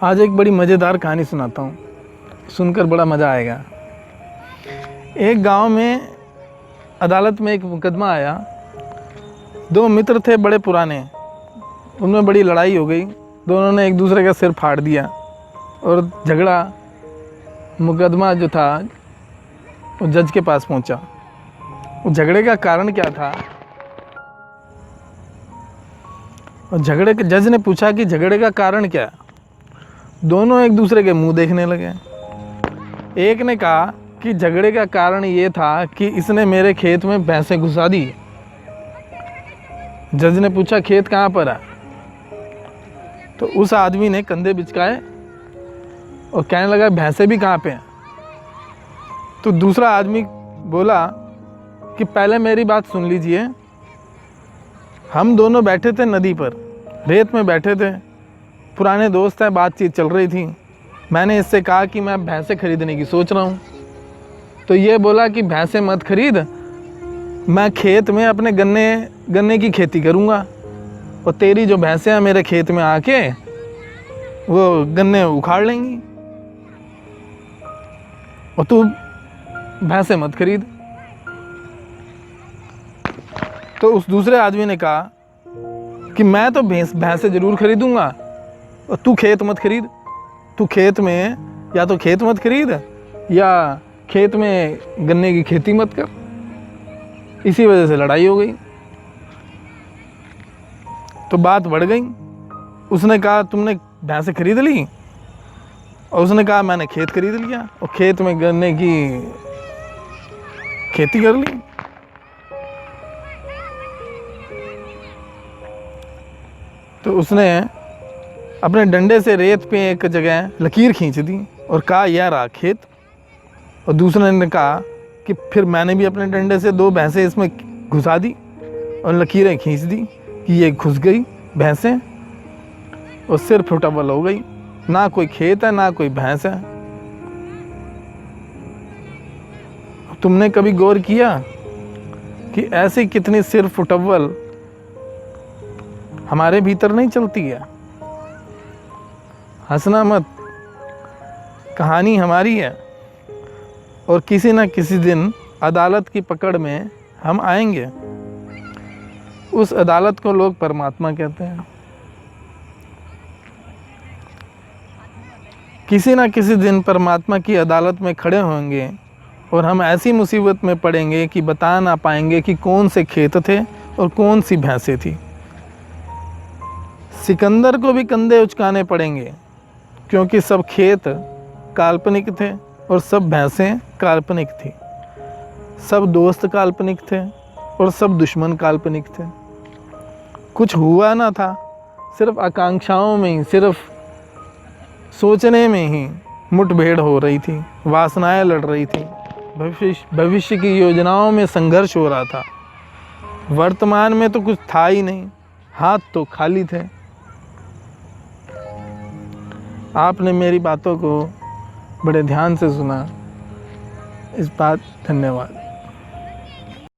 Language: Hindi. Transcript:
आज एक बड़ी मज़ेदार कहानी सुनाता हूँ, सुनकर बड़ा मज़ा आएगा। एक गांव में अदालत में एक मुकदमा आया। दो मित्र थे बड़े पुराने, उनमें बड़ी लड़ाई हो गई। दोनों ने एक दूसरे का सिर फाड़ दिया और झगड़ा, मुकदमा जो था वो जज के पास पहुंचा। वो झगड़े का कारण क्या था? और झगड़े के जज ने पूछा कि झगड़े का कारण क्या है। दोनों एक दूसरे के मुंह देखने लगे। एक ने कहा कि झगड़े का कारण ये था कि इसने मेरे खेत में भैंसें घुसा दी। जज ने पूछा खेत कहाँ पर है? तो उस आदमी ने कंधे बिचकाए और कहने लगा भैंसें भी कहाँ पे हैं? तो दूसरा आदमी बोला कि पहले मेरी बात सुन लीजिए। हम दोनों बैठे थे नदी पर, रेत में बैठे थे, पुराने दोस्त हैं, बातचीत चल रही थी। मैंने इससे कहा कि मैं भैंसें खरीदने की सोच रहा हूँ। तो ये बोला कि भैंसें मत खरीद, मैं खेत में अपने गन्ने की खेती करूँगा और तेरी जो भैंसें हैं मेरे खेत में आके वो गन्ने उखाड़ लेंगी और तू भैंसें मत खरीद। तो उस दूसरे आदमी ने कहा कि मैं तो भैंसें ज़रूर खरीदूँगा और तू खेत मत खरीद। तू खेत में या तो खेत मत खरीद या खेत में गन्ने की खेती मत कर। इसी वजह से लड़ाई हो गई। तो बात बढ़ गई। उसने कहा तुमने भैंसें खरीद ली और उसने कहा मैंने खेत खरीद लिया और खेत में गन्ने की खेती कर ली। तो उसने अपने डंडे से रेत पे एक जगह लकीर खींच दी और कहा यह रहा खेत। और दूसरे ने कहा कि फिर मैंने भी अपने डंडे से दो भैंसें इसमें घुसा दी और लकीरें खींच दी कि ये घुस गई भैंसें और सिर्फ फुटबल हो गई। ना कोई खेत है ना कोई भैंस है। तुमने कभी गौर किया कि ऐसी कितनी सिर फुटबल हमारे भीतर नहीं चलती है? हंसना मत, कहानी हमारी है और किसी न किसी दिन अदालत की पकड़ में हम आएंगे। उस अदालत को लोग परमात्मा कहते हैं। किसी न किसी दिन परमात्मा की अदालत में खड़े होंगे और हम ऐसी मुसीबत में पड़ेंगे कि बता ना पाएंगे कि कौन से खेत थे और कौन सी भैंसें थी। सिकंदर को भी कंधे उचकाने पड़ेंगे क्योंकि सब खेत काल्पनिक थे और सब भैंसें काल्पनिक थी। सब दोस्त काल्पनिक थे और सब दुश्मन काल्पनिक थे। कुछ हुआ ना था, सिर्फ आकांक्षाओं में ही, सिर्फ सोचने में ही मुठभेड़ हो रही थी, वासनाएं लड़ रही थी, भविष्य की योजनाओं में संघर्ष हो रहा था। वर्तमान में तो कुछ था ही नहीं, हाथ तो खाली थे। आपने मेरी बातों को बड़े ध्यान से सुना, इस बात धन्यवाद।